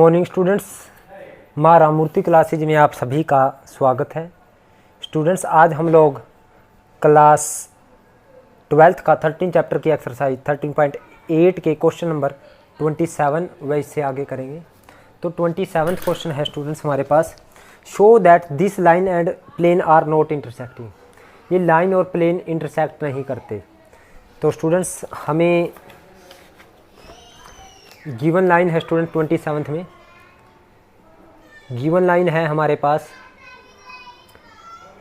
Morning students, माँ Ramamurthy classes में आप सभी का स्वागत है। स्टूडेंट्स, आज हम लोग क्लास 12th का 13 चैप्टर की एक्सरसाइज 13.8 के क्वेश्चन नंबर 27 व इससे आगे करेंगे। तो 27th क्वेश्चन है स्टूडेंट्स हमारे पास, show that this line and plane are not intersecting. ये लाइन और प्लेन इंटरसेक्ट नहीं करते। तो स्टूडेंट्स, हमें गिवन लाइन है स्टूडेंट 27th में गिवन लाइन है हमारे पास,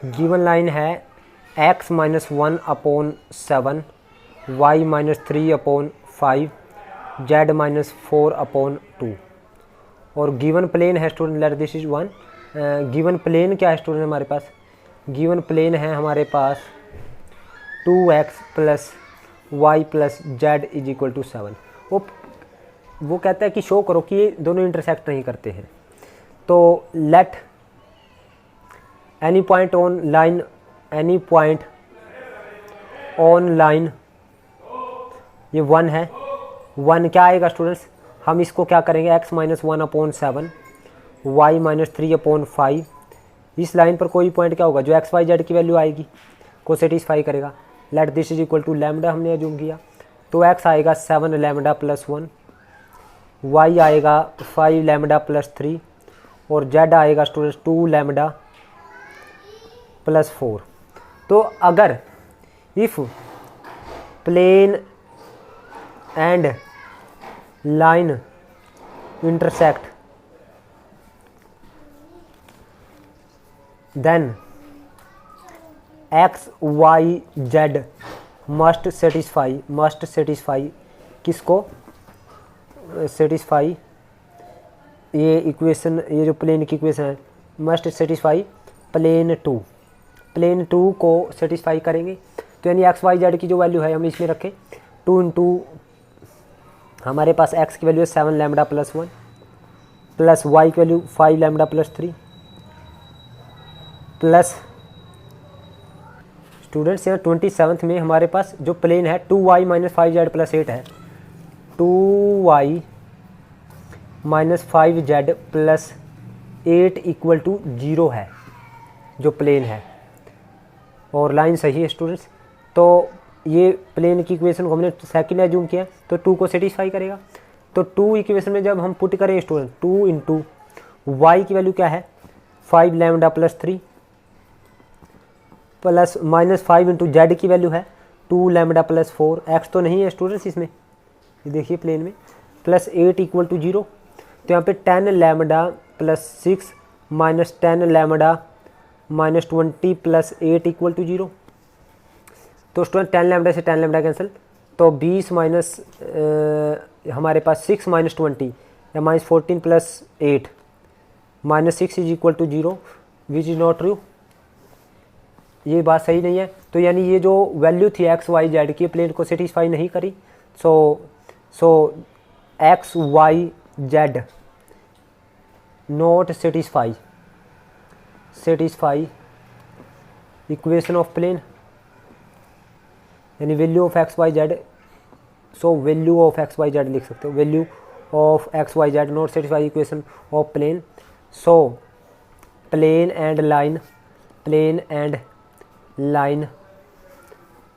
गिवन लाइन है x minus 1 upon 7, y minus 3 upon 5, z minus 4 upon 2। और गिवन प्लेन है student, let this is 1। Given plane क्या है स्टूडेंट हमारे पास? गिवन प्लेन है हमारे पास 2x plus Y plus Z is equal to 7। वो कहता है कि शो करो कि ये दोनों इंटरसेक्ट नहीं करते हैं। तो late any point on line, any point on line, ये 1 है। 1 क्या आएगा स्टूडेंट्स? हम इसको क्या करेंगे, x minus 1 upon 7, Y minus 3 upon 5। इस लाइन पर कोई पॉइंट क्या होगा जो एक्स वाई जेड की वैल्यू आएगी को सेटिस्फाई करेगा। Let this is equal to lambda हमने अज्यूम किया। तो x आएगा 7 लैम्डा प्लस 1, y आएगा 5 लैम्डा प्लस 3 और z आएगा स्टूडेंट्स 2 लैम्डा प्लस 4। तो अगर if plane and line intersect then x y z must satisfy किसको? सेटिस्फाई ये इक्वेशन, ये जो प्लेन की इक्वेशन है, मस्ट सेटिस्फाई प्लेन 2। प्लेन 2 को सेटिस्फाई करेंगे। तो यानी एक्स वाई जेड की जो वैल्यू है हम इसमें रखें 2 इंटू, हमारे पास x की वैल्यू है 7 लैम्डा प्लस 1 प्लस y की value 5 lambda plus 3 plus students यहाँ 27th में हमारे पास जो प्लेन है 2y माइनस 5z प्लस 8 है। 2y minus 5z plus 8 equal to 0 है जो प्लेन है, और लाइन सही है स्टूडेंट्स। तो ये प्लेन की इक्वेशन को हमने सेकंड एज्यूम किया तो 2 को सेटिस्फाई करेगा। तो 2 इक्वेशन में जब हम पुट करें स्टूडेंट, 2 इंटू वाई की वैल्यू क्या है 5 lambda plus 3 plus minus 5 into Z की वैल्यू है 2 लैम्डा प्लस 4। एक्स तो नहीं है स्टूडेंट्स इसमें, ये देखिए प्लेन में, प्लस 8 इक्वल टू 0। तो यहाँ पे 10 lambda plus 6 minus 10 lambda minus 20 plus 8 equal to 0। तो स्टूडेंट 10 लैम्डा से 10 लैम्डा कैंसिल, तो 20 माइनस हमारे पास 6 माइनस 20 या minus 14 plus 8 minus 6 is equal to 0, which is not true. ये बात सही नहीं है। तो यानी ये जो वैल्यू थी एक्स वाई जेड की प्लेन को सेटिस्फाई नहीं करी। So X Y Z not satisfy equation of plane, यानी value of X Y Z. So value of X Y Z लिख सकते हो, value of X Y Z not satisfy equation of plane. So plane and line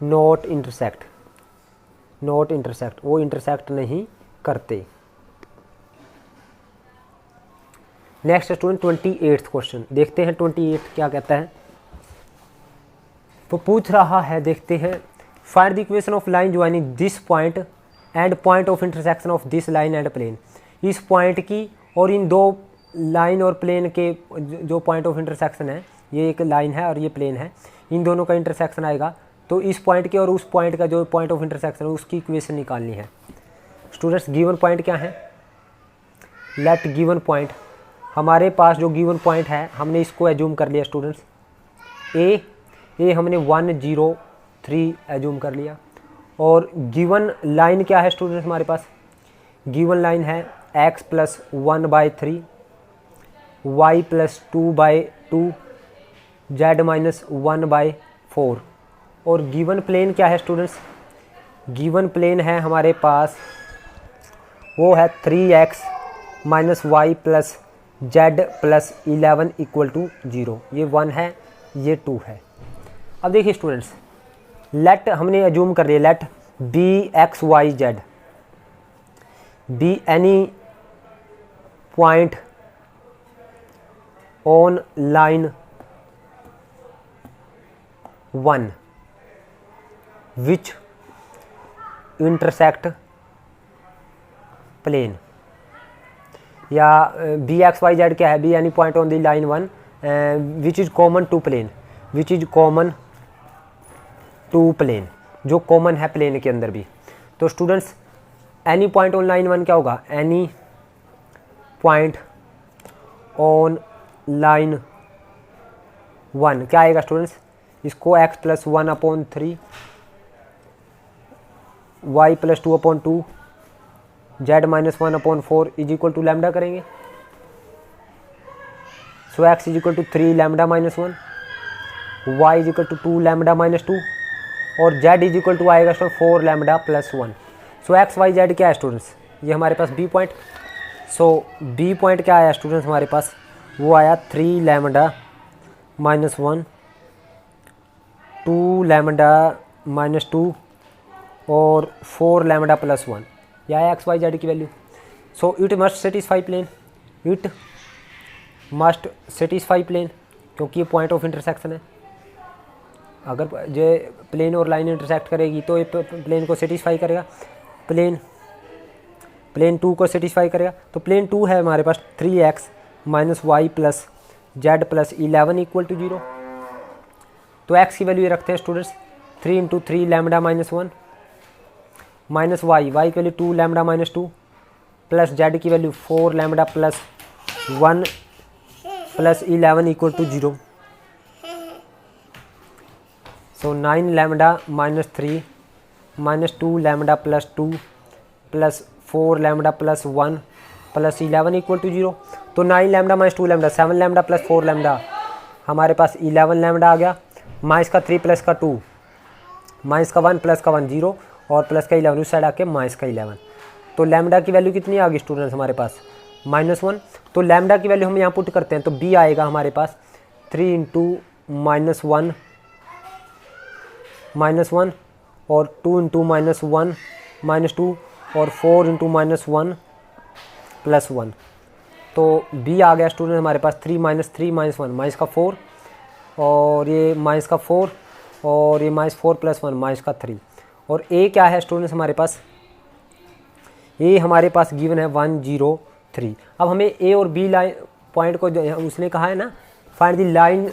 not intersect, वो intersect नहीं करते। Next student 28th question देखते हैं। 28 क्या कहता है, वो पूछ रहा है, देखते हैं। Find the equation of line joining this point and point of intersection of this line and plane. इस पॉइंट की और इन दो लाइन और प्लेन के जो पॉइंट ऑफ इंटरसेक्शन है, ये एक लाइन है और ये प्लेन है, इन दोनों का इंटरसेक्शन आएगा। तो इस पॉइंट के और उस पॉइंट का जो पॉइंट ऑफ इंटरसेक्शन है उसकी इक्वेशन निकालनी है। स्टूडेंट्स, गिवन पॉइंट क्या है? लेट गिवन पॉइंट, हमारे पास जो गिवन पॉइंट है हमने इसको एज्यूम कर लिया स्टूडेंट्स। ए हमने 1 0 3 एज्यूम कर लिया। और गिवन लाइन क्या है स्टूडेंट्स हमारे पास? गिवन लाइन है x plus 1/3, y plus 2/2, z minus 1/4। और गिवन प्लेन क्या है स्टूडेंट्स? गिवन प्लेन है हमारे पास वो है 3x minus Y plus Z plus 11 equal to 0। ये 1 है, ये 2 है। अब देखिए स्टूडेंट्स, लेट हमने अज्यूम कर लिया, let B X Y Z be any point on line 1 which intersect plane, या बी एक्स वाई जेड क्या है, be any point on the line 1 which is common to plane, which is common to plane, जो common है plane के अंदर भी। तो students any point on line 1 क्या होगा, एनी पॉइंट ऑन लाइन 1 क्या आएगा स्टूडेंट्स, इसको x plus 1/3 y plus 2/2 z minus 1/4 is equal to lambda करेंगे। So x is equal to 3 lambda minus 1, y is equal to 2 lambda minus 2 और z is equal to आएगा student 4 lambda plus 1। So X Y Z क्या है students, ये हमारे पास B point. So B point क्या आया स्टूडेंट्स हमारे पास, वो आया 3 लैम्डा माइनस 1, 2 लैम्डा माइनस 2 और 4 लैम्डा प्लस 1। यह है एक्स वाई जेड की value. So it must satisfy plane, it must satisfy plane, क्योंकि ये पॉइंट ऑफ इंटरसेक्शन है। अगर जो प्लेन और लाइन इंटरसेक्ट करेगी तो ये प्लेन को सेटिस्फाई करेगा, प्लेन 2 को सेटिस्फाई करेगा। तो प्लेन 2 है हमारे पास 3x minus Y plus Z plus 11 equal to 0। तो x की वैल्यू ये रखते हैं students, 3 into 3 lambda minus 1 minus Y की value 2 lambda minus 2 plus Z की वैल्यू 4 lambda plus 1 plus 11 equal to 0। So 9 lambda minus 3 minus 2 lambda plus 2 plus 4 lambda plus 1 plus 11 equal to 0। तो 9 lambda minus 2 lambda 7 lambda plus 4 lambda हमारे पास 11 lambda आ गया। Minus का 3 plus का 2, minus का 1 plus का 1 0 और प्लस का 11 उस साइड आके माइनस का 11। तो लैम्डा की वैल्यू कितनी आ गई स्टूडेंट्स हमारे पास, -1। तो लैम्डा की वैल्यू हम यहाँ पुट करते हैं तो b आएगा हमारे पास 3 इंटू -1 और 2 इंटू -1 -2 और 4 इंटू -1 प्लस 1। तो b आ गया स्टूडेंट हमारे पास 3 -3 -1 माइनस का 4 और ये माइनस का 4 और ये -4 प्लस 1 माइनस का 3। और a क्या है स्टूडेंट्स हमारे पास, a हमारे पास गिवन है 103। अब हमें a और b लाइन पॉइंट को उसने कहा है ना, find the line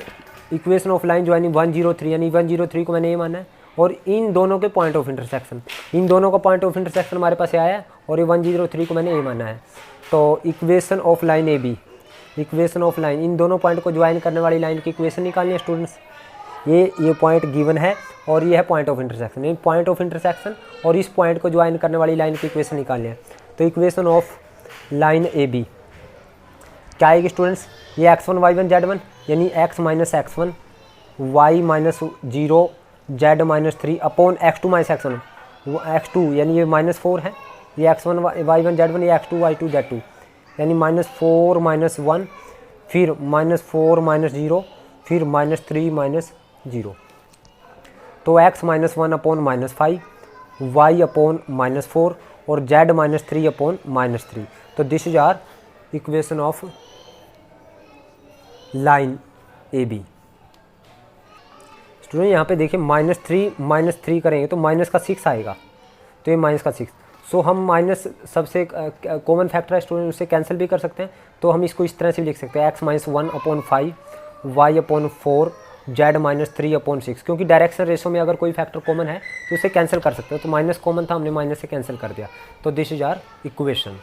equation of line joining 103, यानी 103 को मैंने ये माना है। और इन दोनों के पॉइंट ऑफ इंटरसेक्शन, इन दोनों का पॉइंट ऑफ इंटरसेक्शन हमारे पास आया है और ये 103 को मैंने ये माना है। तो equation of line A B, equation of line, इन दोनों पॉइंट को ज्वाइन करने वाली लाइन की इक्वेशन निकालनी है स्टूडेंट्स। ये पॉइंट गिवन है और ये है पॉइंट ऑफ इंटरसेक्शन, ये पॉइंट ऑफ इंटरसेक्शन और इस पॉइंट को ज्वाइन करने वाली लाइन की इक्वेशन निकालनी है। तो equation of line A B क्या आएगी स्टूडेंट्स, ये x1 y1 z1 यानी x minus x1 y minus 0 z minus 3 upon x2 minus x1 x2 यानी ये -4 है, ये x1 y1 z1 ये x2 y2 z2 यानी -4 -1 फिर -4 -0 फिर -3 -0। तो x -1 अपॉन -5 y अपॉन -4 और z -3 अपॉन -3। तो this is our equation of line A B. Student यहाँ पे देखिए -3 करेंगे तो माइनस का 6 आएगा, तो ये माइनस का 6। सो हम माइनस सबसे कॉमन फैक्टर है स्टूडेंट, उससे कैंसिल भी कर सकते हैं। तो हम इसको इस तरह से भी लिख सकते हैं x -1 upon 5 y upon 4 z -3 upon 6, क्योंकि डायरेक्शन रेशो में अगर कोई फैक्टर कॉमन है तो उसे कैंसिल कर सकते हो। तो माइनस कॉमन था, हमने माइनस से कैंसिल कर दिया। तो दिस इज आर इक्वेशन।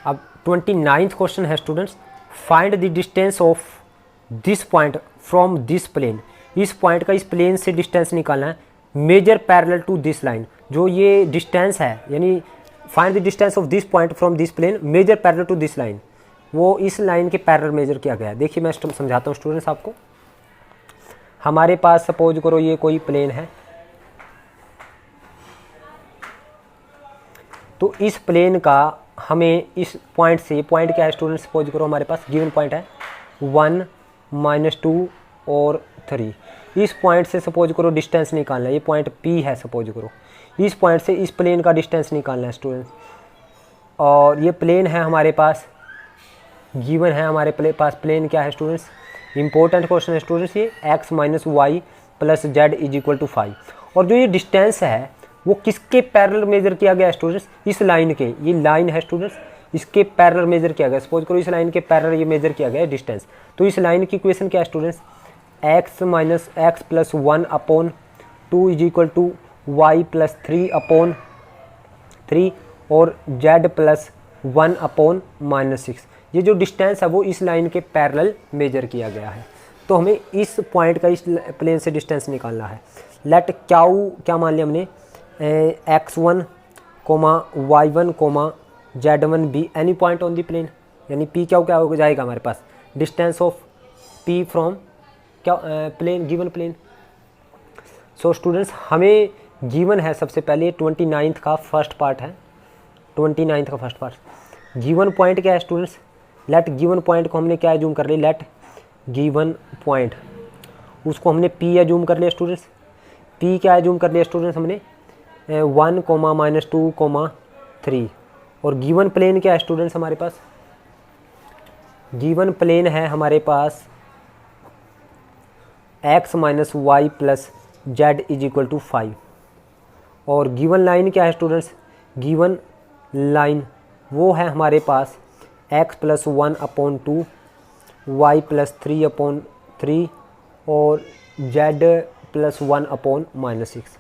अब 29th क्वेश्चन है students, find the distance of this point from this plane. इस पॉइंट का इस प्लेन से डिस्टेंस निकालना है, measure parallel to this line. जो ये डिस्टेंस है यानी find the distance of this point from this plane measure parallel to this line, वो इस लाइन के पैरेलल मेजर किया गया है। देखिए मैं समझाता हूँ स्टूडेंट्स आपको। हमारे पास सपोज करो ये कोई प्लेन है, तो इस प्लेन का हमें इस पॉइंट से, पॉइंट क्या है स्टूडेंट्स, सपोज करो हमारे पास गिवन पॉइंट है 1 -2 और 3। इस पॉइंट से सपोज करो डिस्टेंस निकालना है, ये पॉइंट P है सपोज करो, इस पॉइंट से इस प्लेन का डिस्टेंस निकालना है स्टूडेंट्स। और ये प्लेन है हमारे पास, गिवन है हमारे पास प्लेन क्या है स्टूडेंट्स, इंपॉर्टेंट क्वेश्चन है स्टूडेंट्स ये, x - y + z = 5। और जो ये डिस्टेंस है वो किसके पैरेलल मेजर किया गया है स्टूडेंट्स, इस लाइन के, ये लाइन है स्टूडेंट्स, इसके पैरेलल मेजर किया गया। सपोज करो इस लाइन के पैरेलल ये मेजर किया गया है डिस्टेंस। तो इस लाइन की इक्वेशन क्या है स्टूडेंट्स, x - x + 1/2 = y + 3/3 और z + 1/-6। ये जो डिस्टेंस है वो इस लाइन के पैरेलल मेजर किया गया है। तो हमें इस पॉइंट का इस प्लेन से डिस्टेंस निकालना है। लेट क्या मान लिया हमने, x1, y1, z1 be any point on the plane, यानी p क्या हो जाएगा हमारे पास, डिस्टेंस ऑफ p फ्रॉम क्या plane, given plane. So students हमें गिवन है सबसे पहले 29th का फर्स्ट पार्ट है, 29th का फर्स्ट पार्ट। गिवन पॉइंट क्या है स्टूडेंट्स, लेट गिवन पॉइंट को हमने क्या एज्यूम कर लिया, लेट गिवन पॉइंट, उसको हमने p एज्यूम कर लिया स्टूडेंट्स। p क्या एज्यूम कर लिया स्टूडेंट्स हमने, 1, -2, 3। और गिवन प्लेन क्या है स्टूडेंट्स हमारे पास, गिवन प्लेन है हमारे पास x - y + z = 5। और गिवन लाइन क्या है स्टूडेंट्स, गिवन लाइन वो है हमारे पास x + 1/2 y + 3/3 और z + 1/-6।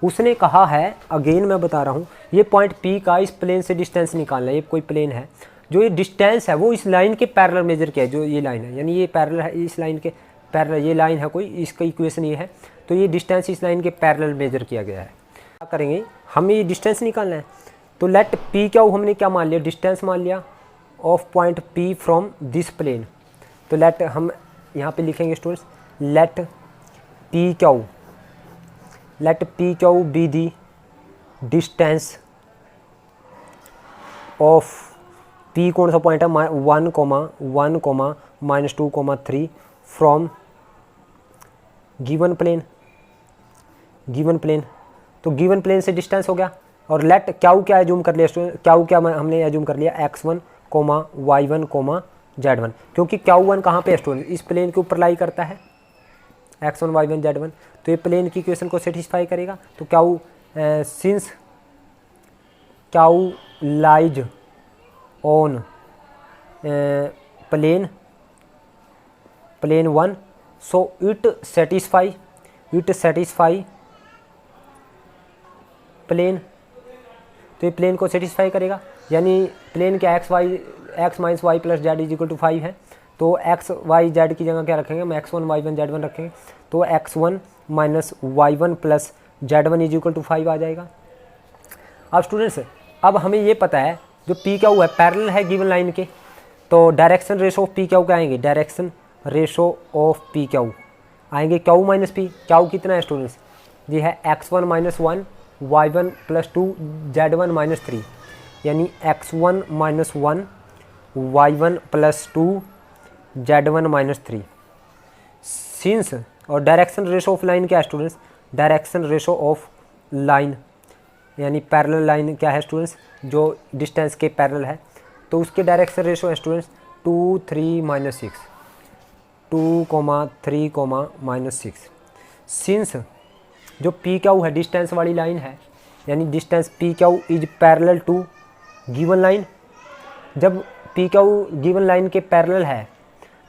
उसने कहा है, अगेन मैं बता रहा हूँ, ये पॉइंट P का इस प्लेन से डिस्टेंस निकालना है। ये कोई प्लेन है, जो ये डिस्टेंस है वो इस लाइन के पैरेलल मेजर किया है, जो ये लाइन है, यानी ये पैरेलल है इस लाइन के पैरेलल, ये लाइन है कोई, इसका इक्वेशन ये है। तो ये डिस्टेंस इस लाइन के पैरेलल मेजर किया गया है। क्या करेंगे, हमें ये डिस्टेंस निकालना है। तो लेट P क्या हमने क्या मान लिया, डिस्टेंस मान लिया of point P from this plane. तो लेट हम यहाँ पे लिखेंगे स्टूडेंट्स, लेट P क्या be the distance of P, कौन सा पॉइंट है, 1, -2, 3 फ्रॉम गिवन प्लेन, तो गिवन प्लेन से डिस्टेंस हो गया। और लेट क्या एज्यूम कर लिया स्टूडेंट, क्या हमने एज्यूम कर लिया, x1, y1, z1, क्योंकि Q1 कहाँ पे है स्टूडेंट, इस प्लेन के ऊपर लाई करता है, x1, y1, z1। तो ये प्लेन की इक्वेशन को सेटिस्फाई करेगा। तो since Q lies on plane 1, so it satisfy plane. तो ये प्लेन को सेटिस्फाई करेगा, यानी प्लेन के x - y + z = 5 है। तो x, y, z की जगह क्या रखेंगे हम, x1, y1, z1 रखेंगे। तो x1 - y1 + z1 = 5 आ जाएगा। अब स्टूडेंट्स अब हमें ये पता है जो P क्या हुआ है, पैरेलल है गिवन लाइन के, तो डायरेक्शन रेशो ऑफ P क्या आएंगे, डायरेक्शन रेशो ऑफ P क्या आएंगे, Q - P। Q कितना है स्टूडेंट्स, ये है x1 - 1 y1 + 2 z1 - 3, यानी x1 - 1 y1 + 2 z1 - 3। सिंस, और डायरेक्शन रेशो ऑफ लाइन क्या है students, direction ratio of line यानी पैरेलल लाइन क्या है स्टूडेंट्स, जो डिस्टेंस के पैरेलल है, तो उसके डायरेक्शन रेशो है स्टूडेंट्स 2, 3, - 6, 2, 3, - 6। सिंस जो P क्या है डिस्टेंस वाली लाइन है, यानी डिस्टेंस P क्या is parallel to given line. जब P क्या गिवन लाइन के पैरेलल है,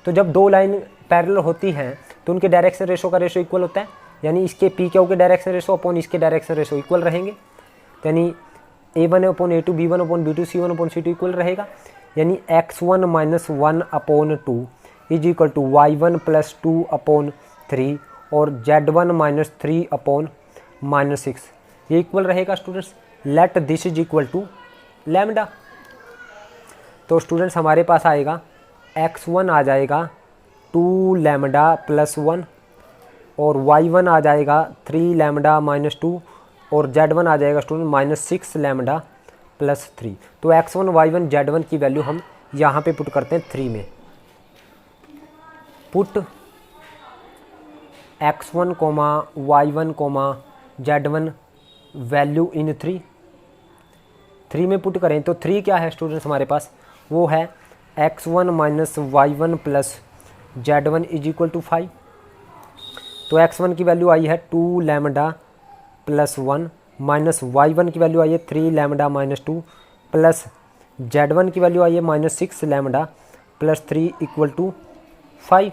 तो जब दो लाइन पैरेलल होती हैं तो उनके डायरेक्शन रेशो का रेशो इक्वल होता है, यानी इसके P क्या के डायरेक्शन रेशो अपॉन इसके डायरेक्शन रेशो इक्वल रहेंगे, यानी A1/A2 B1/B2 C1/C2 इक्वल रहेगा, यानी x1 - 1/2 = y1 + 2/3 और z1 - 3/-6, ये इक्वल रहेगा students. Let this is equal to lambda. तो स्टूडेंट्स हमारे पास आएगा x1 आ जाएगा 2 लैम्डा + 1 और y1 आ जाएगा 3 लैम्डा - 2 और z1 आ जाएगा स्टूडेंट -6 लैम्डा प्लस 3। तो x1 y1 z1 की वैल्यू हम यहाँ पे पुट करते हैं 3 में। Put x1 y1 z1 value in 3 में पुट करें तो 3 क्या है स्टूडेंट्स हमारे पास, वो है x1 minus y1 plus z1 is equal to 5। तो x1 की वैल्यू आई है 2 लैम्डा प्लस 1 माइनस y1 की वैल्यू आई है 3 लैम्डा माइनस 2 प्लस z1 की वैल्यू आई है minus 6 lambda plus 3 equal to 5।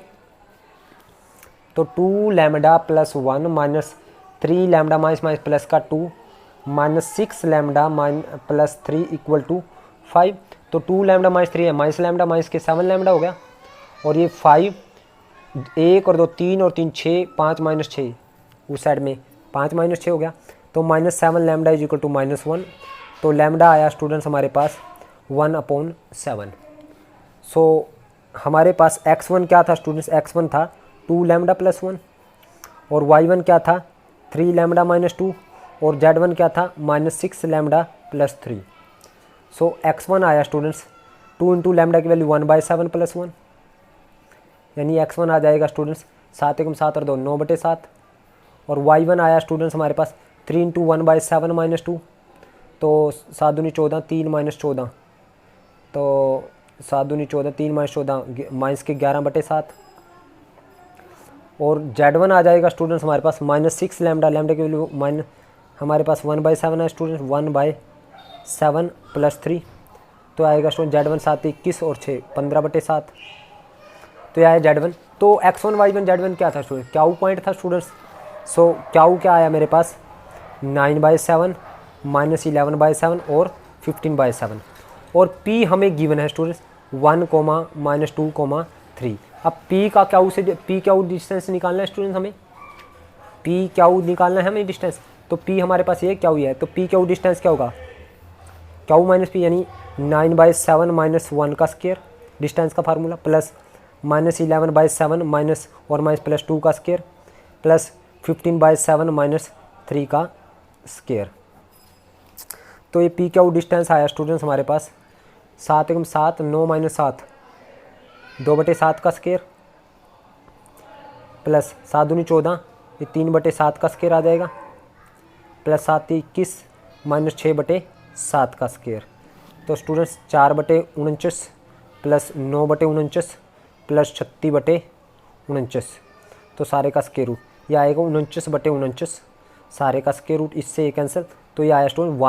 तो 2 lambda plus 1 minus 3 lambda minus minus plus का 2 minus 6 lambda plus 3 equal to 5। तो 2 लैम्डा माइनस 3 है माइनस लैम्डा माइनस के 7 लैम्डा हो गया, और ये 5 1 और 2 3 और 3 6 5 माइनस 6 उस साइड में 5 माइनस 6 हो गया। तो minus 7 lambda is equal to minus 1। तो लैम्डा आया स्टूडेंट्स हमारे पास 1/7। सो हमारे पास x1 क्या था स्टूडेंट्स, x1 था 2 लैम्डा प्लस 1 और y1 क्या था 3 लैम्डा माइनस 2 और z1 क्या था माइनस 6 लैम्डा प्लस 3। सो x1 आया स्टूडेंट्स 2 इंटू लैम्डा की वैल्यू 1/7 प्लस 1, यानी x1 आ जाएगा स्टूडेंट्स 7 एकम 7 और 2 9/7। और y1 आया स्टूडेंट्स हमारे पास 3 इंटू 1/7 माइनस 2, तो 7 दूनी 14 3 माइनस 14, तो 7 दूनी 14 3 माइनस 14 माइनस के 11/7। और z1 आ जाएगा स्टूडेंट्स हमारे पास माइनस 6 लैम्डा, लैम्डा की वैल्यू माइनस हमारे पास 1/7 है स्टूडेंट्स 1/7 प्लस 3, तो आएगा स्टूडेंट z1 7 21 और 6 15/7। तो यह है z1। तो x1 y1 z1 क्या था स्टूडेंट, क्याऊ पॉइंट था स्टूडेंट्स। सो क्याऊ क्या आया मेरे पास 9/7 माइनस 11/7 और 15/7। और p हमें गिवन है स्टूडेंट्स 1 माइनस 2 3। अब p का क्याऊ से p क्याऊ डिस्टेंस निकालना है स्टूडेंट्स, हमें p क्याऊ निकालना है हमें डिस्टेंस। तो p हमारे पास ये क्याऊ है, तो p क्याऊ डिस्टेंस क्या होगा, क्याऊ माइनस p यानी 9/7 माइनस 1 का स्क्वायर डिस्टेंस का फार्मूला, प्लस माइनस 11/7 माइनस और माइनस प्लस 2 का स्क्वायर, प्लस 15/7 माइनस 3 का स्क्वायर। तो ये पी क्याऊ डिस्टेंस आया स्टूडेंट्स हमारे पास 7 एकम 7 9 माइनस 7 2/7 का स्क्वायर, प्लस 7 दूनी 14 ये 3/7 का स्क्वायर आ जाएगा, प्लस 7 21 माइनस 6/7 का स्क्वायर। तो स्टूडेंट्स 4/49 प्लस 9/49 प्लस 36/49, तो सारे का स्क्वायर रूट ये आएगा 49/49 सारे का स्क्वायर रूट, इससे ये कैंसिल। तो ये आया स्टूडेंट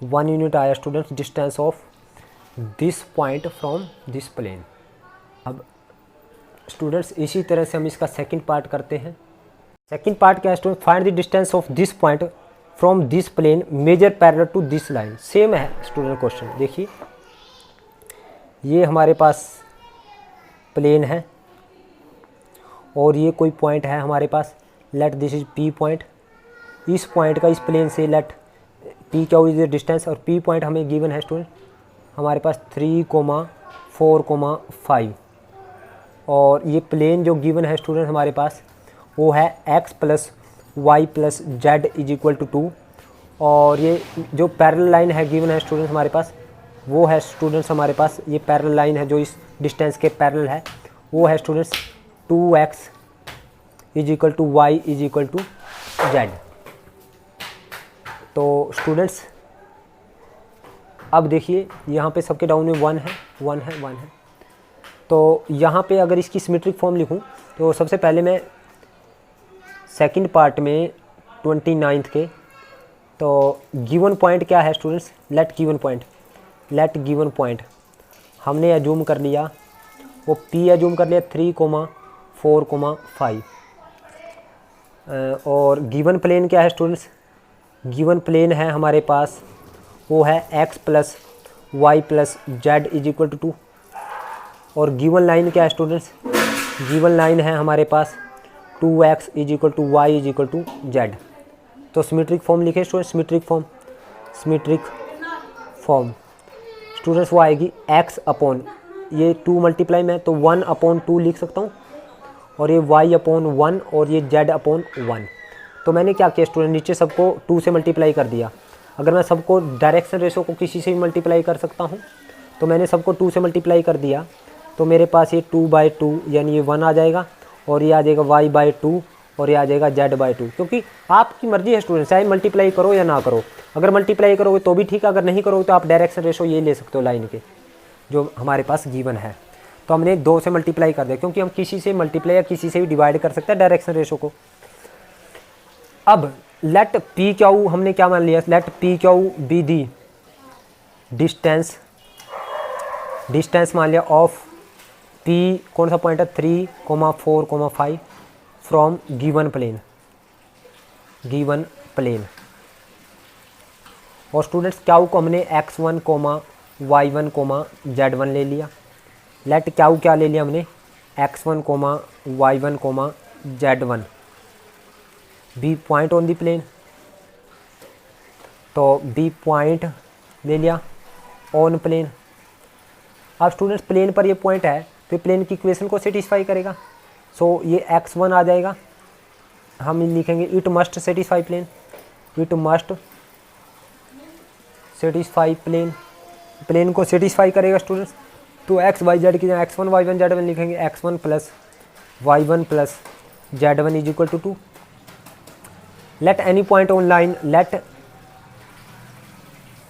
1 यूनिट आया students distance of this point from this plane. अब स्टूडेंट्स इसी तरह से हम इसका सेकंड पार्ट करते हैं। सेकंड पार्ट क्या है student, find the distance of this point from this plane measure parallel to this line. Same है स्टूडेंट क्वेश्चन, देखिए ये हमारे पास प्लेन है और ये कोई पॉइंट है हमारे पास, let this is P point. इस पॉइंट का इस प्लेन से लेट पी क्या इज द डिस्टेंस, और पी पॉइंट हमें गिवन है स्टूडेंट हमारे पास 3, 4, 5। और ये प्लेन जो गिवन है स्टूडेंट हमारे पास वो है x plus Y plus Z is equal to 2। और ये जो पैरेलल लाइन है गिवन है स्टूडेंट हमारे पास वो है स्टूडेंट्स हमारे पास ये पैरेलल लाइन है जो इस डिस्टेंस के पैरेलल है, वो है students 2x is equal to Y is equal to Z. तो स्टूडेंट्स अब देखिए यहाँ पे सबके डाउन में 1 है। तो यहाँ पे अगर इसकी सिमेट्रिक फॉर्म लिखूँ तो सबसे पहले मैं सेकंड पार्ट में 29th के, तो गिवन पॉइंट क्या है स्टूडेंट्स, लेट गिवन पॉइंट हमने एज्यूम कर लिया, वो P एज्यूम कर लिया 3, 4, 5। और गिवन प्लेन क्या है स्टूडेंट्स, गिवन प्लेन है हमारे पास वो है x plus Y plus Z is equal to 2। और गिवन लाइन क्या है स्टूडेंट्स, गिवन लाइन है हमारे पास 2x is equal to Y is equal to Z. तो सिमेट्रिक फॉर्म लिखे स्टूडेंट, सिमेट्रिक फॉर्म स्टूडेंट्स वो आएगी x अपॉन ये 2 मल्टीप्लाई में तो 1/2 लिख सकता हूँ, और ये y/1 और ये z/1। तो मैंने क्या किया स्टूडेंट, नीचे सबको 2 से मल्टीप्लाई कर दिया, अगर मैं सबको डायरेक्शन रेशो को किसी से भी मल्टीप्लाई कर सकता हूँ, तो मैंने सबको 2 से मल्टीप्लाई कर दिया, तो मेरे पास ये 2/2 यानी ये 1 आ जाएगा, और ये आ जाएगा y/2, और ये आ जाएगा z/2। क्योंकि आपकी मर्जी है स्टूडेंट, चाहे मल्टीप्लाई करो या ना करो। अगर मल्टीप्लाई करोगे तो भी ठीक है, अगर नहीं करोगे तो आप डायरेक्शन रेशो ये ले सकते हो लाइन के, जो हमारे पास गिवन है। तो हमने 2 से मल्टीप्लाई कर दिया, क्योंकि हम किसी से मल्टीप्लाई या किसी से भी डिवाइड कर सकते हैं डायरेक्शन रेशो को। अब लेट पी क्यू हमने क्या मान लिया, let P Q be the distance मान लिया ऑफ पी, कौन सा पॉइंट है 3, 4, 5 फ्रॉम गिवन प्लेन। और स्टूडेंट्स क्यू को हमने x1, y1, z1 ले लिया। लेट क्यू क्या ले लिया हमने, x1, y1, z1 be point on the plane, तो बी पॉइंट ले लिया ऑन प्लेन। अब स्टूडेंट्स प्लेन पर ये पॉइंट है, तो प्लेन की इक्वेशन को सेटिस्फाई करेगा। सो ये x1 आ जाएगा, हम लिखेंगे it must satisfy plane, it must satisfy plane को सेटिस्फाई करेगा स्टूडेंट्स। तो x y z की जगह x1 y1 z1 लिखेंगे, x1 plus y1 plus z1 is equal to 2। Let any point on line, let,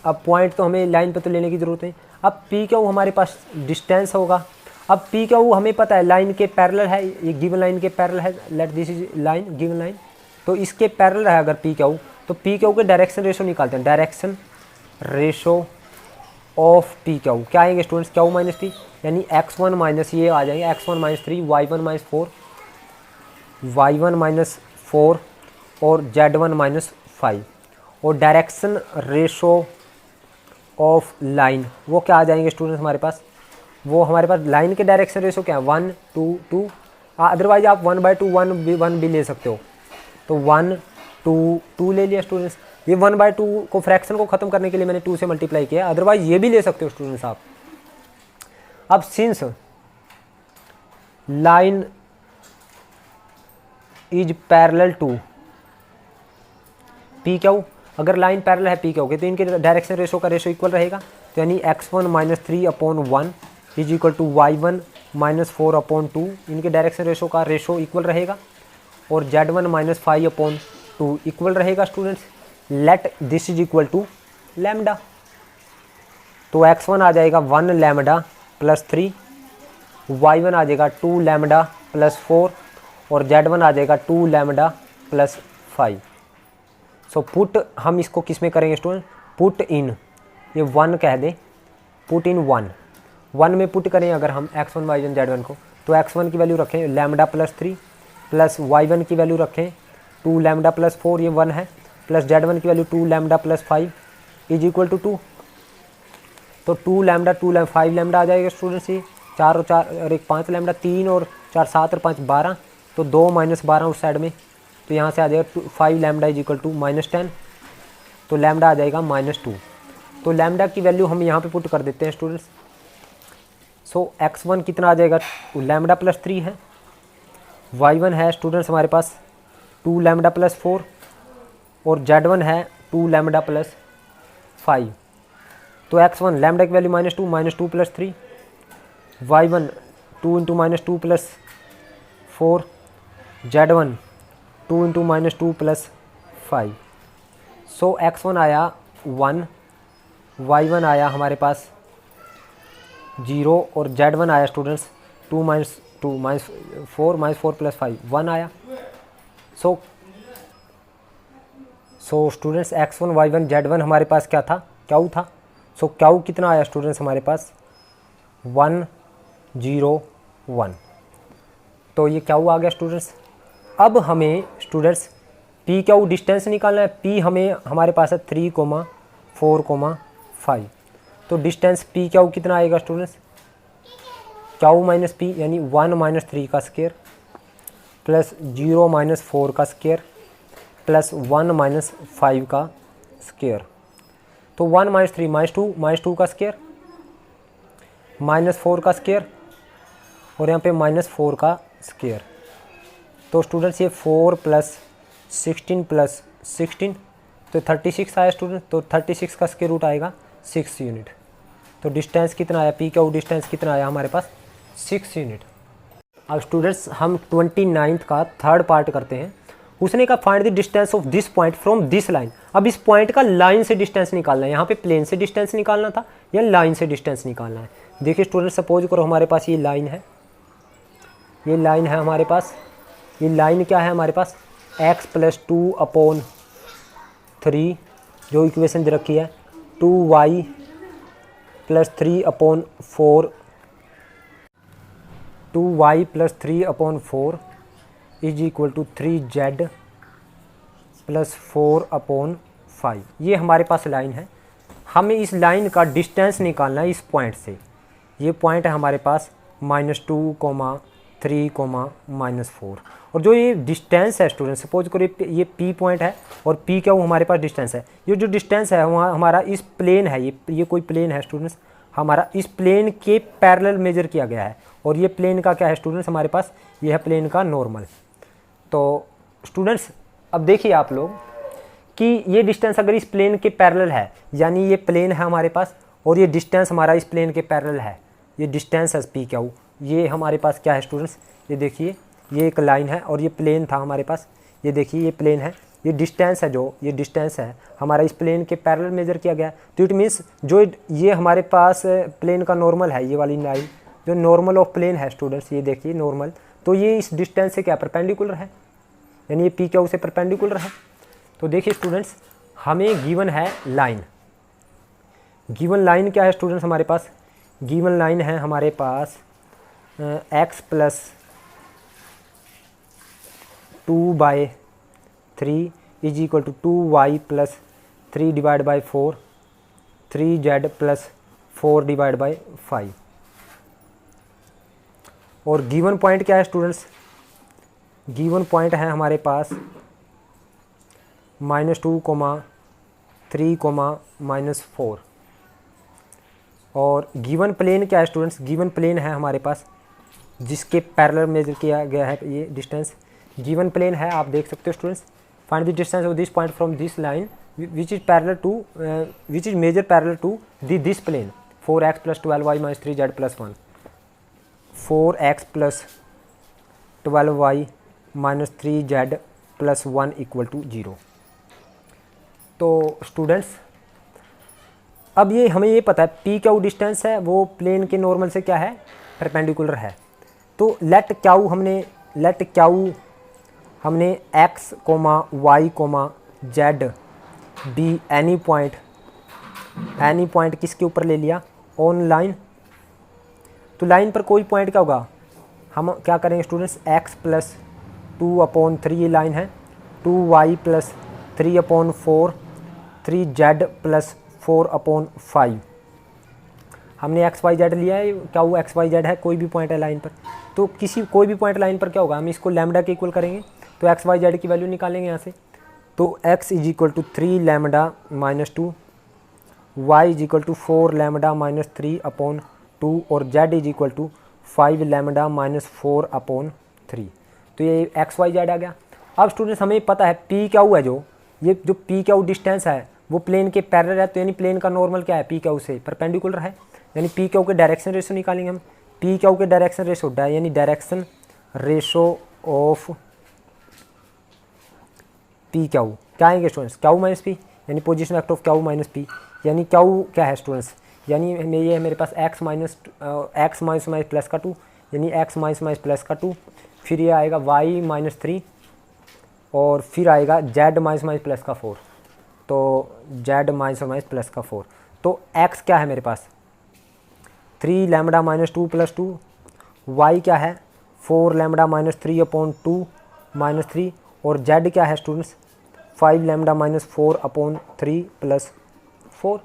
अब पॉइंट तो हमें line पे तो लेने की जरूरत है। अब पी क्यू हमारे पास डिस्टेंस होगा। अब पी क्यू हमें पता है लाइन के पैरेलल है, ये गिवन लाइन के पैरेलल है, late this is line, given line, तो इसके पैरेलल है अगर पी क्यू, तो पी क्यू के डायरेक्शन रेशो निकालते हैं, direction ratio of P Q क्या आएंगे स्टूडेंट्स, क्यू माइनस पी, यानी x1 माइनस ये आ जाएंगे x1 minus 3, y1 minus 4, y1 minus 4 और z1 माइनस 5। और डायरेक्शन रेशो ऑफ लाइन वो क्या आ जाएंगे स्टूडेंट्स हमारे पास, वो हमारे पास लाइन के डायरेक्शन रेशो क्या है 1, 2, 2, अदरवाइज आप 1/2 1 भी ले सकते हो। तो 1, 2, 2 ले लिया स्टूडेंट्स। ये 1/2 को फ्रैक्शन को खत्म करने के लिए मैंने 2 से मल्टीप्लाई किया, अदरवाइज ये भी ले सकते हो स्टूडेंट्स आप। अब since line is parallel to P Q, अगर लाइन पैरेलल है पी क्यू के, तो इनके डायरेक्शन रेशो का रेशो इक्वल रहेगा। तो यानी x1 minus 3/1 is equal to y1 minus 4/2, इनके डायरेक्शन रेशो का रेशो इक्वल रहेगा। और z1 माइनस 5/2 इक्वल रहेगा students. Let this is equal to lambda, तो x1 आ जाएगा 1 लैम्डा प्लस 3, y1 आ जाएगा 2 लैम्डा प्लस 4 और z1 आ जाएगा 2 लैम्डा प्लस 5। सो पुट हम इसको किस में करेंगे स्टूडेंट, पुट इन, ये 1 कह दे, पुट इन 1 में पुट करें अगर हम x1 y1 z1 को, तो x1 की वैल्यू रखें लैम्डा प्लस 3 प्लस y1 की वैल्यू रखें 2 लैम्डा प्लस 4, ये 1 है, प्लस z1 की value 2 lambda plus 5 is equal to 2। तो 2 लैम्डा 5 लैम्डा आ जाएगा स्टूडेंट्स। ये 4 और 4 और 1 5 लैम्डा, 3 और 4 7 और 5 12, तो 2 माइनस 12 उस साइड में, तो यहाँ से आ जाएगा 5 लैम्डा इज इक्वल टू -10, तो लैम्डा आ जाएगा -2। तो लैम्डा की वैल्यू हम यहाँ पे पुट कर देते हैं स्टूडेंट्स। सो x1 कितना आ जाएगा, लैम्डा प्लस 3 है, y1 है स्टूडेंट्स हमारे पास 2 लैम्डा प्लस 4 और z1 है 2 लैम्डा प्लस 5। तो x1 लैम्डा की value -2 plus 3, y1 2 into -2 plus 4, z1 2 into -2 plus 5। सो x1 आया 1, y1 आया हमारे पास 0 और z1 आया स्टूडेंट्स 2 -4 प्लस 5 1 आया। So students x1 y1 z1 हमारे पास क्या था, क्यू था। सो क्यू कितना आया स्टूडेंट्स हमारे पास 1 0 1, तो ये क्यू आ गया स्टूडेंट्स। अब हमें स्टूडेंट्स पी क्यू डिस्टेंस निकालना है। पी हमें हमारे पास है 3, 4, 5, तो डिस्टेंस पी क्यू कितना आएगा स्टूडेंट्स, क्यू माइनस पी यानी 1 माइनस 3 का स्क्वायर प्लस 0 माइनस 4 का स्क्वायर प्लस 1 माइनस 5 का स्क्वायर। तो 1 माइनस 3 -2 का स्क्वायर -4 का स्क्वायर और यहाँ पे -4 का स्क्वायर। तो स्टूडेंट्स ये 4 प्लस 16 प्लस 16 तो 36 आया स्टूडेंट, तो 36 का स्क्वायर रूट आएगा 6 यूनिट। तो डिस्टेंस कितना आया, पी क्यू डिस्टेंस कितना आया हमारे पास 6 यूनिट। अब स्टूडेंट्स हम 29th का थर्ड पार्ट करते हैं। उसने कहा find the distance of this point from this line. अब इस पॉइंट का लाइन से डिस्टेंस निकालना है, यहाँ पे प्लेन से डिस्टेंस निकालना था या लाइन से डिस्टेंस निकालना है। देखिए स्टूडेंट, सपोज करो हमारे पास ये लाइन है, ये लाइन है हमारे पास, ये लाइन क्या है हमारे पास x + 2/3 जो इक्वेशन दे रखी है, 2y + 3/4 2y + 3/4 = 3z + 4/5। ये हमारे पास लाइन है। हमें इस लाइन का डिस्टेंस निकालना है इस पॉइंट से। ये पॉइंट है हमारे पास -2, 3, -4। और जो ये डिस्टेंस है स्टूडेंट, सपोज करो ये P पॉइंट है और P क्या वो हमारे पास डिस्टेंस है। ये जो डिस्टेंस है वहाँ हमारा इस प्लेन है, ये कोई प्लेन है स्टूडेंट्स, हमारा इस प्लेन के पैरेलल मेजर किया गया है। और ये प्लेन का क्या है स्टूडेंट्स हमारे पास, ये है प्लेन का नॉर्मल। तो स्टूडेंट्स अब देखिए आप लोग कि ये डिस्टेंस अगर इस प्लेन के पैरेलल है, यानी ये प्लेन है हमारे पास और ये डिस्टेंस हमारा इस प्लेन के पैरेलल है, ये डिस्टेंस है पी क्यू, ये हमारे पास क्या है स्टूडेंट्स, ये देखिए ये एक लाइन है और ये प्लेन था हमारे पास, ये देखिए ये प्लेन है, ये डिस्टेंस है, जो ये डिस्टेंस है हमारा इस प्लेन के पैरेलल मेजर किया गया। तो इट मीन्स जो ये हमारे पास प्लेन का नॉर्मल है, ये वाली लाइन जो नॉर्मल ऑफ प्लेन है स्टूडेंट्स, ये देखिए नॉर्मल, तो ये इस डिस्टेंस से क्या परपेंडिकुलर है, यानी ये पी क्यू से परपेंडिकुलर है। तो देखिए स्टूडेंट्स हमें गिवन है लाइन, गिवन लाइन क्या है स्टूडेंट्स हमारे पास, गिवन लाइन है हमारे पास x + 2/3 = 2y + 3/4 3z + 4/5। और गिवन पॉइंट क्या है स्टूडेंट्स, गिवन पॉइंट है हमारे पास -2, 3, -4। और गिवन प्लेन क्या है स्टूडेंट्स, गिवन प्लेन है हमारे पास जिसके पैरेलल मेजर किया गया है ये डिस्टेंस, गिवन प्लेन है, आप देख सकते हो students. Find the distance of this point from this line which is measured parallel to this plane, 4x + 12y - 3z + 1, 4x + 12y - 3z + 1 = 0। तो स्टूडेंट्स अब ये हमें ये पता है पी क्यू डिस्टेंस है वो प्लेन के नॉर्मल से क्या है परपेंडिकुलर है। तो लेट क्यू हमने x, y, z B any point किसके ऊपर ले लिया, ऑन लाइन। तो लाइन पर कोई पॉइंट क्या होगा, हम क्या करेंगे स्टूडेंट्स, x + 2/3 ये लाइन है, 2y + 3/4 3z + 4/5। हमने x y z लिया है, क्या वो x y z है, कोई भी पॉइंट है लाइन पर। तो कोई भी पॉइंट लाइन पर क्या होगा, हम इसको लैम्डा के इक्वल करेंगे, तो x y z की वैल्यू निकालेंगे यहाँ से। तो x = 3 लैम्डा - 2, y = 4 लैम्डा - 3/2 और z = 5 लैम्डा - 4/3। तो ये x y z आ गया। अब स्टूडेंट्स हमें पता है पी क्यू है, ये जो पी क्यू डिस्टेंस है वो प्लेन के पैरेलल है, तो यानी प्लेन का नॉर्मल क्या है पी क्यू से परपेंडिकुलर है, यानी पी क्यू के डायरेक्शन रेशो निकालेंगे हम। पी क्यू के डायरेक्शन रेशो यानी direction ratio of P Q क्या आएंगे स्टूडेंट्स, क्यू - पी, यानी position vector of Q - P, यानी क्यू क्या है स्टूडेंट्स, यानी ये है मेरे पास x - +2, यानी x - +2, फिर ये आएगा y - 3 और फिर आएगा z - +4, तो z - +4। तो x क्या है मेरे पास 3 लैम्डा - 2 + 2, y क्या है 4 लैम्डा - 3/2 - 3 और z क्या है स्टूडेंट्स 5 लैम्डा - 4/3 + 4।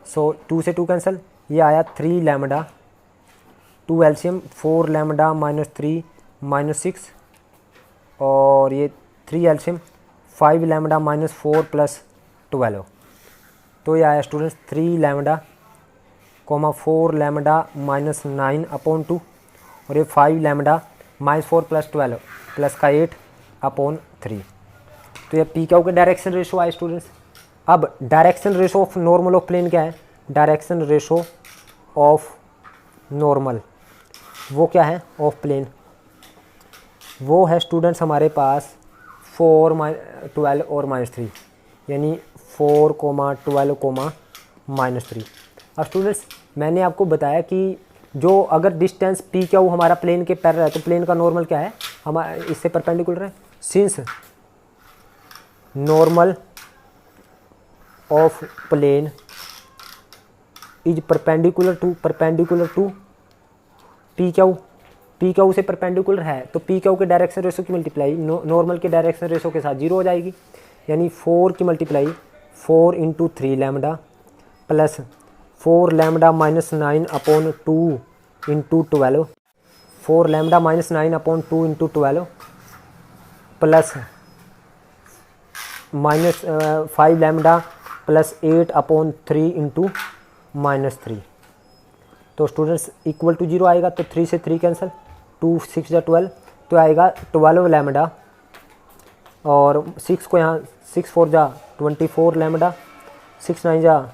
सो 2 से 2 कैंसिल, ये आया 3 लैम्डा, 2 एलसीएम 4 लैम्डा - 3 - 6 और ये 3 एलसीएम 5 लैम्डा - 4 + 12। तो ये आया स्टूडेंट्स 3 लैम्डा, 4 लैम्डा - 9/2 और ये 5 लैम्डा - 4 + 12 प्लस का 8/3। तो ये पी क्यू के डायरेक्शन रेशो आए स्टूडेंट्स। अब direction ratio of normal of plane क्या है, डायरेक्शन रेशो ऑफ नॉर्मल वो क्या है ऑफ प्लेन, वो है स्टूडेंट्स हमारे पास 4, 12 और -3, यानी 4, 12, -3। अब स्टूडेंट्स मैंने आपको बताया कि जो अगर डिस्टेंस पी क्यू हमारा प्लेन के पैरेलल है तो प्लेन का नॉर्मल क्या है, हमारा इससे परपेंडिकुलर है। Since normal of plane is perpendicular to P Q से परपेंडिकुलर है तो पी क्यू के डायरेक्शन रेशो की मल्टीप्लाई नॉर्मल के डायरेक्शन रेशो के साथ 0 हो जाएगी, यानी 4 की multiply 4 × 3 lambda plus 4 lambda -9/2 × 12, 4 lambda -9/2 × 12 plus -5 lambda plus 8/3 × -3। तो स्टूडेंट्स इक्वल टू 0 आएगा, तो 3 से 3 कैंसिल, 2 6 या 12, तो आएगा 12 लैम्डा और 6 को यहाँ 6 4 जा 24 लैम्डा, 6 9 जा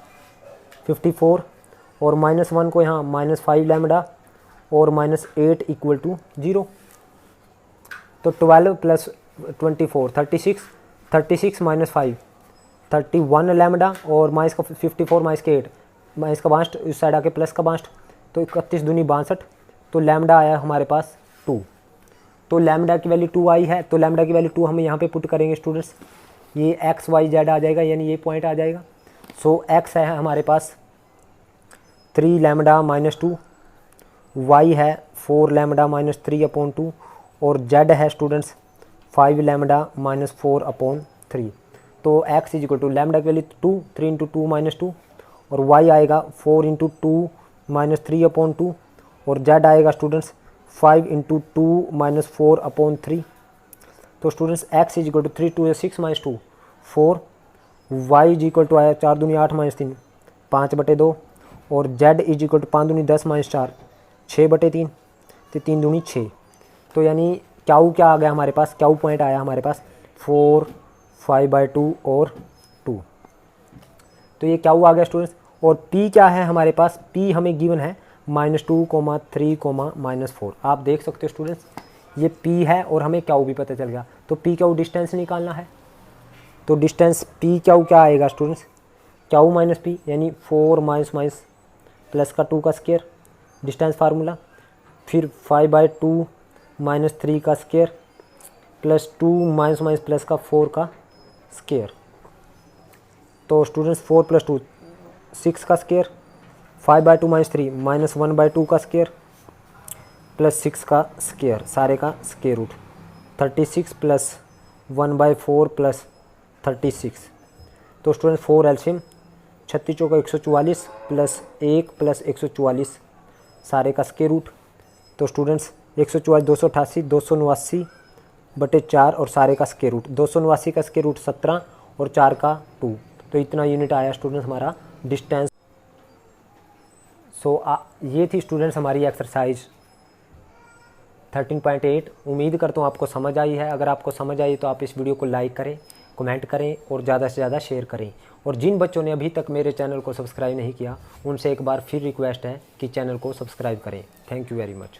54 और -1 को यहाँ -5 लैम्डा और -8 इक्वल टू 0। तो 12 + 24 36, 36 - 5 31 लैम्डा और -54 -8 -का बास्ट इस साइड आके प्लस का बास्ट, तो 31 दूनी 62, तो लैम्डा आया हमारे पास 2। तो लैम्डा की वैल्यू 2 आई है, तो लैम्डा की वैल्यू 2 हम यहाँ पे पुट करेंगे स्टूडेंट्स, ये x y z आ जाएगा, यानी ये पॉइंट आ जाएगा। सो x है हमारे पास 3 लैम्डा -2, y है 4 लैम्डा -3/2 और z है स्टूडेंट्स 5 लैम्डा -4/3। तो x = लैम्डा की वैल्यू 2, 3 × 2 -2 और y आएगा 4 × 2 -3/2 और z आएगा स्टूडेंट्स 5 × 2 -4/3। तो स्टूडेंट्स x = 3 2 6 -2 4, y = आया 4 दूनी 8 -3 5/2 और z = 5 दूनी 10 -4 6/3, तो 3 दूनी 6। तो यानी क्यू क्या आ गया हमारे पास, क्यू पॉइंट आया हमारे पास 4, 5/2 और 2। तो ये क्यू आ गया स्टूडेंट्स। और p क्या है हमारे पास, p हमें गिवन है -2, 3, -4। आप देख सकते हो स्टूडेंट्स ये p है और हमें क्यू भी पता चल गया। तो p क्यू डिस्टेंस निकालना है, तो डिस्टेंस p क्यू क्या आएगा स्टूडेंट्स, क्यू माइनस p यानी 4 माइनस प्लस का 2 का स्क्वायर डिस्टेंस फार्मूला, फिर 5/2 -3 का स्क्वायर प्लस 2 माइनस प्लस का 4 का स्क्वायर। तो स्टूडेंट्स 4 + 2 6 का स्क्वायर, 5/2 -3 -1/2 का स्क्वायर प्लस 6 का स्क्वायर, सारे का स्क्वायर रूट 36 + 1/4 + 36। तो स्टूडेंट 4 एलसीएम 36 चौका 144 प्लस 1 + 144 सारे का स्क्वायर रूट। तो स्टूडेंट्स 144 288 289/4 और सारे का स्क्वायर रूट, 289 का स्क्वायर रूट 17 और 4 का 2, तो इतना यूनिट आया स्टूडेंट्स हमारा डिस्टेंस। सो ये थी स्टूडेंट्स हमारी एक्सरसाइज 13.8। उम्मीद करता हूँ आपको समझ आई है। अगर आपको समझ आई तो आप इस वीडियो को लाइक करें, कमेंट करें और ज़्यादा से ज़्यादा शेयर करें। और जिन बच्चों ने अभी तक मेरे चैनल को सब्सक्राइब नहीं किया उनसे एक बार फिर रिक्वेस्ट है कि चैनल को सब्सक्राइब करें। Thank you very much.